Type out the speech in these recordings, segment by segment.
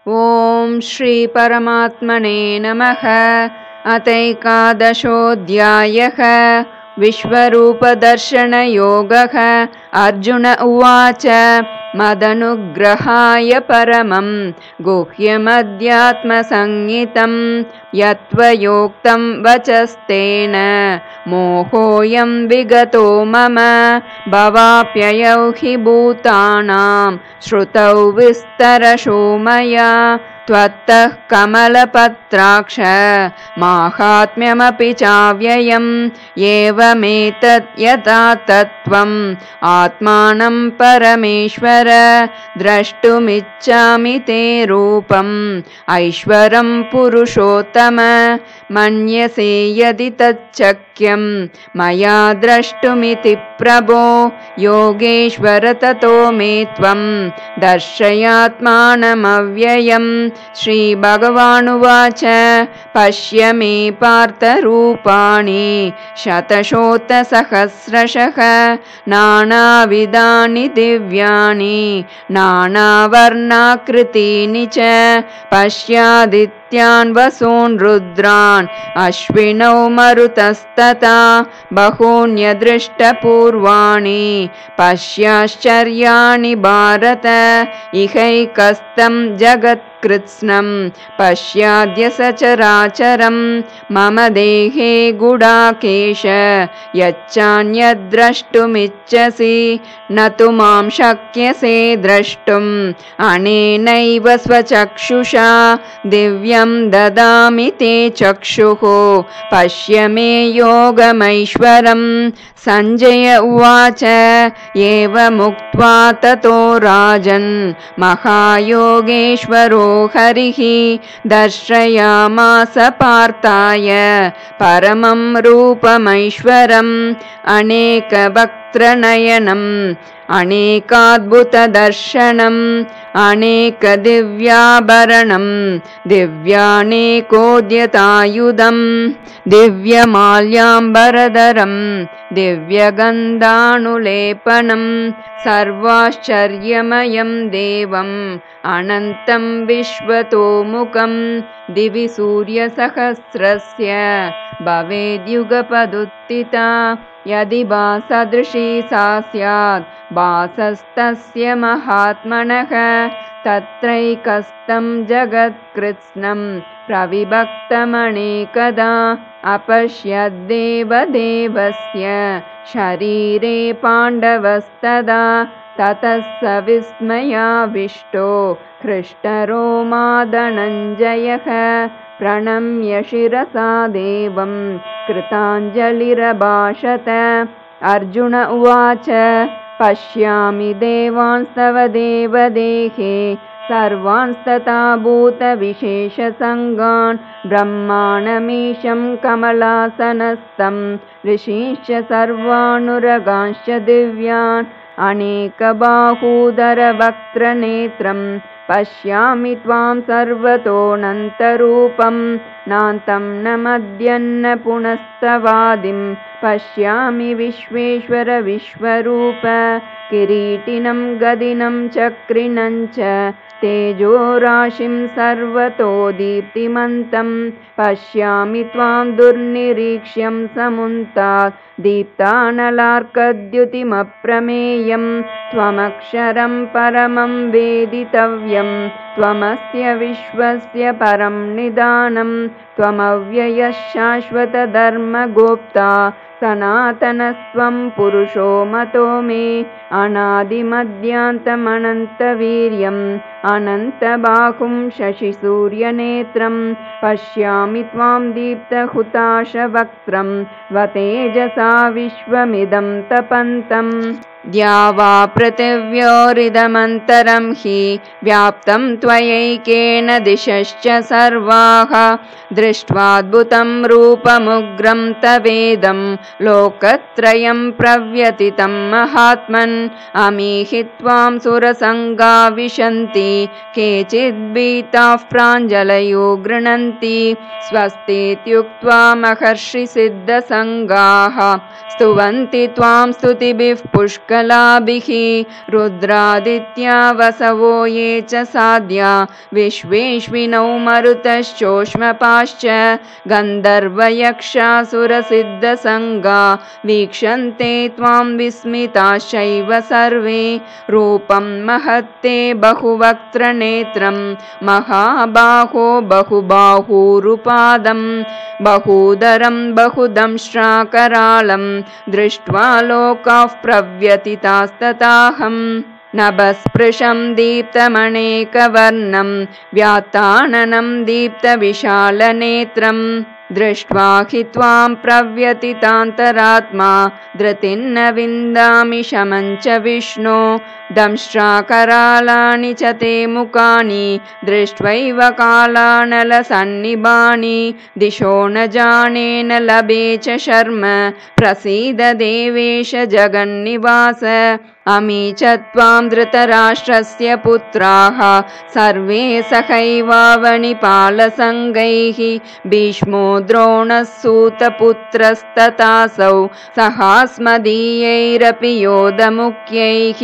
ॐ श्री परमात्मने नमः। अथैकादशोऽध्यायः। विश्वरूपदर्शनयोगः। अर्जुन उवाच मदनुग्रहाय परमं गुह्यमध्यात्मसंज्ञितं यत्त्वयोक्तं वचस्तेन मोहोऽयं विगतो मम। भवाप्ययौ हि भूतानां श्रुतौ विस्तरशो मया त्वत्तः कमलपत्राक्ष माहात्म्यमपि चाव्ययम् एवमेतत् यथा तत्त्वम् आत्मानं परमेश्वर द्रष्टुमिच्छामि ते रूपम् ऐश्वरं पुरुषोत्तम। मन्यसे यदि तच्चक्यं मया द्रष्टुमिति प्रभो योगेश्वर ततो मे त्वं दर्शयात्मानमव्ययम्। श्रीभगवानुवाच पश्य मे पार्थरूपाणि शतशोत्तसहस्रशः नानाविधानि दिव्यानि नानावर्णाकृतीनि च पश्यादित्यान् वसून् रुद्रान् अश्विनौ मरुतस्तथा बहून्यदृष्टपूर्वाणि पश्याश्चर्याणि भारत इहैकस्तं जगत्कृत्स्नं पश्याद्य सचराचरं मम देहे गुडाकेश यच्चान्यद्द्रष्टुमिच्छसि न तु मां शक्यसे द्रष्टुम् अनेनैव स्वचक्षुषा दिव्यं ददामि ते चक्षुः पश्य मे योगमैश्वरम्। सञ्जय उवाच एवमुक्त्वा ततो राजन् महायोगेश्वरो हरिः दर्शयामास पार्थाय परमं रूपमैश्वरम् अनेकवक्त्रनयनम् अनेकाद्भुतदर्शनम् अनेकदिव्याभरणम् दिव्यानेकोद्यतायुधम् दिव्यमाल्याम्बरधरम् दिव्यगन्धानुलेपनम् सर्वाश्चर्यमयं देवम् अनन्तं विश्वतोमुखम् दिवि सूर्यसहस्रस्य भवेद्युगपदुत्थिता यदि भासदृशी सा स्यात् भासस्तस्य महात्मनः तत्रैकस्तं जगत्कृत्स्नं प्रविभक्तमनेकदा अपश्यद्देवदेवस्य शरीरे पाण्डवस्तदा ततः स विस्मयाविष्टो हृष्टरोमा धनञ्जयः प्रणम्य शिरसा देवं कृताञ्जलिरभाषत। अर्जुन उवाच पश्यामि देवांस्तव देवदेहे सर्वांस्तथा भूतविशेषसङ्गान् ब्रह्माणमीशं कमलासनस्थं ऋषींश्च सर्वानुरगांश्च दिव्यान् अनेकबाहूदरवक्त्रनेत्रं पश्यामि त्वां सर्वतोऽनन्तरूपं नान्तं न मध्यं न पुनस्तवादिं पश्यामि विश्वेश्वर विश्वरूप किरीटिनं गदिनं चक्रिणं च तेजोराशिं सर्वतो दीप्तिमन्तं पश्यामि त्वां दुर्निरीक्ष्यं समुन्तात् दीप्तानलार्कद्युतिमप्रमेयं त्वमक्षरं परमं वेदितव्यं त्वमस्य विश्वस्य परं निदानं त्वमव्ययः शाश्वतधर्मगोप्ता सनातनस्त्वं पुरुषो मतो मे अनादिमध्यान्तमनन्तवीर्यम् अनन्तबाहुं शशिसूर्यनेत्रं पश्यामि त्वां दीप्तहुताशवक्त्रं स्वतेजसा विश्वमिदं तपन्तम् द्यावा पृथिव्योरिदमन्तरं हि व्याप्तं त्वयैकेन दिशश्च सर्वाः दृष्ट्वाद्भुतं रूपमुग्रं तवेदं लोकत्रयं प्रव्यतितं महात्मन् अमीहि त्वां सुरसङ्गा विशन्ति केचिद्भीताः प्राञ्जलयो गृह्णन्ति स्वस्तीत्युक्त्वा महर्षिसिद्धसङ्गाः स्तुवन्ति त्वां स्तुतिभिः पुष्कलाभिः रुद्रादित्या वसवो ये च साध्या विश्वेश्विनौ मरुतश्चोष्मपाश्च गन्धर्वयक्षासुरसिद्धसङ्गा वीक्षन्ते त्वां विस्मिताश्चैव सर्वे रूपं महत्ते बहुवक्त्रनेत्रं महाबाहो बहुबाहूरुपादं बहूदरं बहुदंष्ट्राकरालं दृष्ट्वा लोकाः प्रव्यथितास्तथाहम् नभस्पृशं दीप्तमनेकवर्णं व्यात्ताननं दीप्तविशालनेत्रं दृष्ट्वा हि त्वां प्रव्यथितान्तरात्मा धृतिन्न विन्दामि शमं च विष्णो दंष्ट्राकरालानि च ते मुखानि दृष्ट्वैव कालानलसन्निभानि दिशो न जाने न लभे च शर्म प्रसीद देवेश जगन्निवास अमी च त्वां धृतराष्ट्रस्य पुत्राः सर्वे सहैवावनिपालसङ्गैः भीष्मो द्रोणः सूतपुत्रस्तथासौ सहास्मदीयैरपि योधमुख्यैः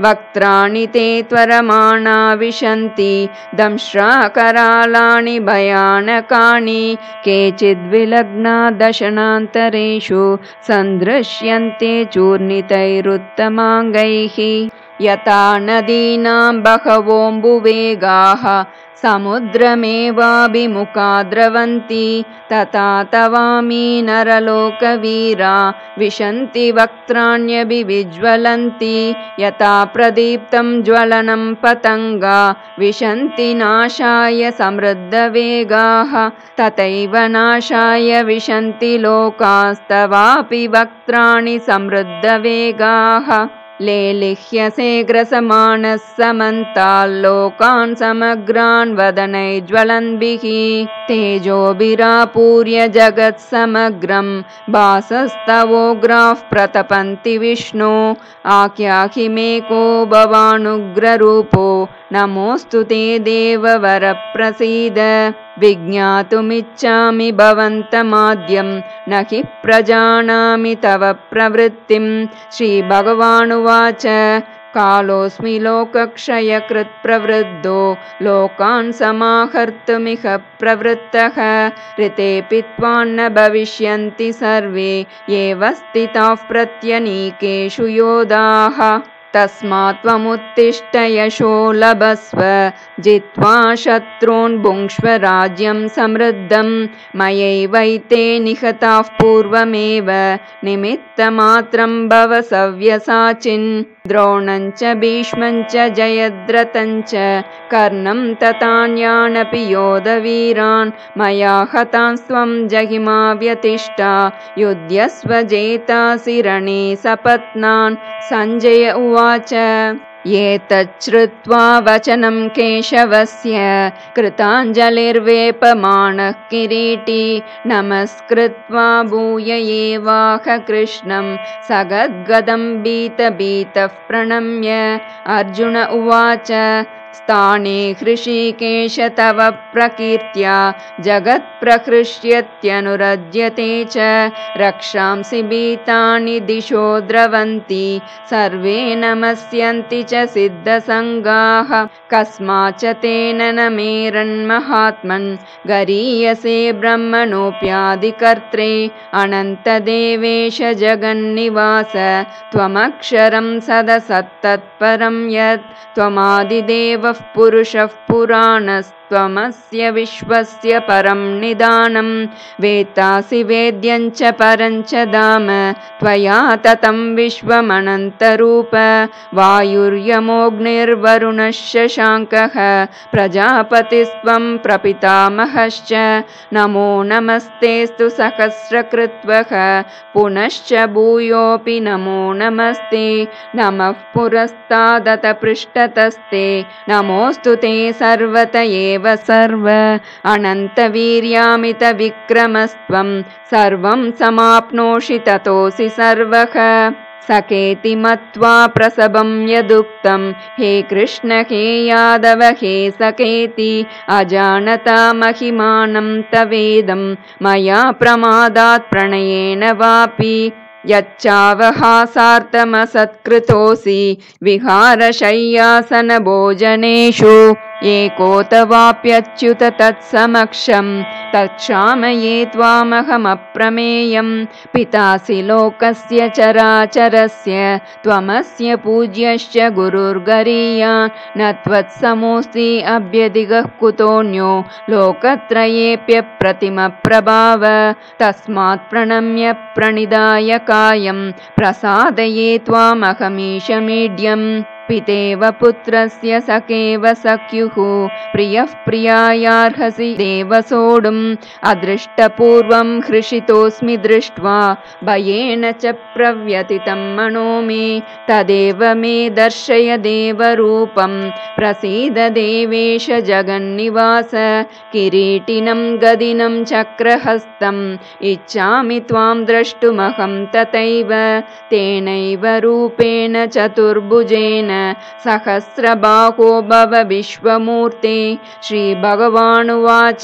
वक्त्राणि ते त्वरमाणा विशन्ति दंष्ट्राकरालानि भयानकानि केचिद्विलग्ना दशनान्तरेषु सन्दृश्यन्ते चूर्णितैरुत्तमाङ्गैः यथा नदीनां बहवोऽम्बुवेगाः समुद्रमेवाभिमुखा द्रवन्ति तथा तवामी नरलोकवीरा विशन्ति वक्त्राण्यभिविज्वलन्ति यथा प्रदीप्तं ज्वलनं पतङ्गा विशन्ति नाशाय समृद्धवेगाः तथैव नाशाय विशन्ति लोकास्तवापि वक्त्राणि समृद्धवेगाः लेलिह्यसे ग्रसमानः समन्ताल्लोकान् समग्रान् वदनैज्ज्वलन्भिः तेजोभिरापूर्य जगत्समग्रं भासस्तवोग्राः प्रतपन्ति विष्णो आख्याहि मे को भवानुग्ररूपो नमोऽस्तु ते देववरप्रसीद विज्ञातुमिच्छामि भवन्तमाद्यं न हि प्रजानामि तव प्रवृत्तिं श्रीभगवानुवाच कालोऽस्मि लोकक्षयकृत् प्रवृद्धो लोकान् समाहर्तुमिह प्रवृत्तः ऋतेऽपि त्वान्न भविष्यन्ति सर्वे एव स्थिताः प्रत्यनीकेषु योधाः तस्मात् त्वमुत्तिष्ठ यशो लभस्व जित्वा शत्रून् भुङ्क्ष्व राज्यं समृद्धं मयैवैते निहताः पूर्वमेव निमित्तमात्रं भव सव्यसाचिन् द्रोणं च भीष्मं च जयद्रथं च कर्णं तथान्यानपि योधवीरान् मया हतांस्त्वं जहिमा व्यतिष्ठा युध्यस्व जेतासि रणे सपत्नान् सञ्जय उवाच एतच्छ्रुत्वा वचनं केशवस्य कृताञ्जलिर्वेपमानः किरीटी नमस्कृत्वा भूय एवाह कृष्णं सगद्गदं भीतभीतः प्रणम्य अर्जुन उवाच स्थाने हृषीकेश तव प्रकीर्त्या जगत्प्रहृष्यत्यनुरज्यते च रक्षांसि भीतानि दिशो द्रवन्ति सर्वे नमस्यन्ति च सिद्धसङ्गाः कस्माच्च तेन न मेरन्महात्मन् गरीयसे ब्रह्मणोऽप्यादिकर्त्रे अनन्तदेवेश जगन्निवास त्वमक्षरं सदसत्तत्परं यत् त्वमादिदेवः पुरुषः पुराणस्त्वमस्य विश्वस्य परं निदानं वेत्तासि वेद्यं च परं च धाम त्वया ततं विश्वमनन्तरूप वायुर्यमोऽग्निर्वरुणश्च शाङ्कः प्रजापतिस्त्वं प्रपितामहश्च नमो नमस्तेऽस्तु सहस्रकृत्वः पुनश्च भूयोऽपि नमो नमस्ते नमः पुरस्तादत पृष्ठतस्ते नमोऽस्तु ते सर्वत एव सर्व अनन्तवीर्यामितविक्रमस्त्वं सर्वं समाप्नोषि ततोऽसि सर्वः सखेति मत्वा प्रसभं यदुक्तं हे कृष्ण हे यादव हे सखेति अजानता महिमानं तवेदं मया प्रमादात् प्रणयेन वापि यच्चावहासार्थमसत्कृतोऽसि विहारशय्यासनभोजनेषु एकोतवाप्यच्युत तत्समक्षं तत्क्षामये त्वामहमप्रमेयं पितासि लोकस्य चराचरस्य त्वमस्य पूज्यश्च गुरुर्गरीयान् न त्वत्समोऽस्ति अभ्यधिकः कुतोऽन्यो लोकत्रयेऽप्यप्रतिमप्रभाव तस्मात् प्रणम्य प्रणिधाय कायं प्रसादये त्वामहमीशमीड्यम् पितेव पुत्रस्य सखेव सख्युः प्रियः प्रियायार्हसि देव सोढुम् अदृष्टपूर्वं हृषितोऽस्मि दृष्ट्वा भयेन च प्रव्यथितं मनो मे तदेव मे दर्शय देवरूपं प्रसीद देवेश जगन्निवास किरीटिनं गदिनं चक्रहस्तम् इच्छामि त्वां द्रष्टुमहं तथैव तेनैव रूपेण चतुर्भुजेन सहस्रबाहो भव विश्वमूर्ते श्रीभगवानुवाच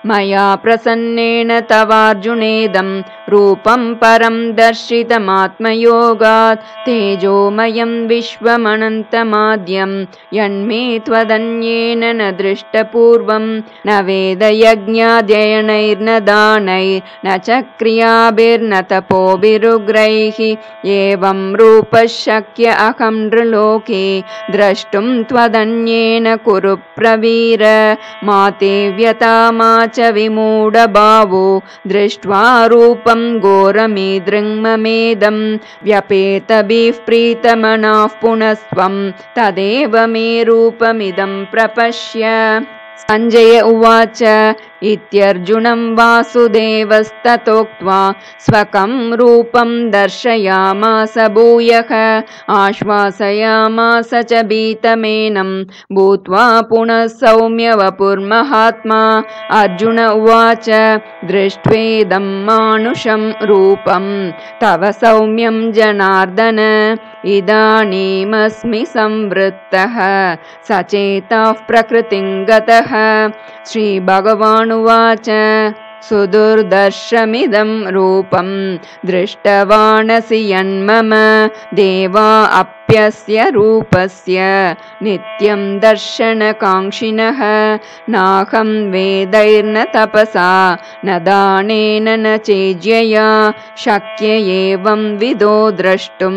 मया प्रसन्नेन तवार्जुनेदं रूपं परं दर्शितमात्मयोगात् तेजोमयं विश्वमनन्तमाद्यं यन्मे त्वदन्येन न दृष्टपूर्वं न वेदयज्ञाध्ययनैर्न दानैर्न च क्रियाभिर्न तपोभिरुग्रैः एवं रूपः शक्य अहं नृलोके द्रष्टुं त्वदन्येन कुरु प्रवीर मा ते व्यथा मा च विमूढभावो दृष्ट्वा रूपं घोरमीदृङ्ममेदं व्यपेतभिः प्रीतमनाः पुनस्त्वं तदेव मे रूपमिदं प्रपश्य संजय उवाच इत्यर्जुनं वासुदेवस्ततोक्त्वा स्वकं रूपं दर्शयामास भूयः आश्वासयामास च भीतमेनं भूत्वा पुनः सौम्य वपुर्महात्मा अर्जुन उवाच दृष्ट्वेदं मानुषं रूपं तव सौम्यं जनार्दन इदानीमस्मि संवृत्तः सचेतः प्रकृतिं गतः श्रीभगवानुवाच सुदुर्दर्शमिदं रूपं दृष्टवानसि यन्मम देवा अप्यस्य रूपस्य नित्यं दर्शनकाङ्क्षिणः नाहं वेदैर्न तपसा न दानेन न चेज्यया शक्य एवं विदो द्रष्टुं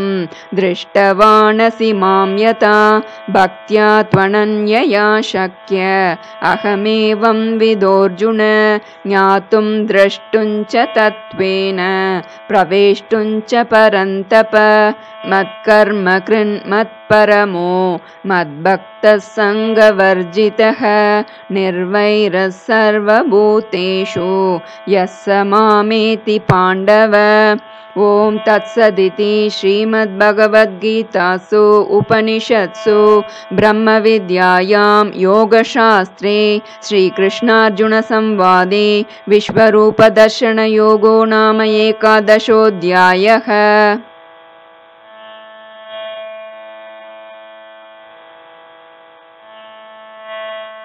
दृष्टवानसि मां यथा भक्त्या त्वनन्यया शक्य अहमेवं विदोऽर्जुन ज्ञातुं द्रष्टुं च तत्त्वेन प्रवेष्टुं च परन्तप मत्कर्म कृन्मत्परमो मद्भक्तः सङ्गवर्जितः निर्वैरः सर्वभूतेषु यः स मामेति पाण्डव। ओम तत्सदिति श्रीमद्भगवद्गीतासु उपनिषत्सु ब्रह्मविद्यायां योगशास्त्रे श्रीकृष्णार्जुनसंवादे विश्वरूपदर्शनयोगो नाम 11 अध्यायः।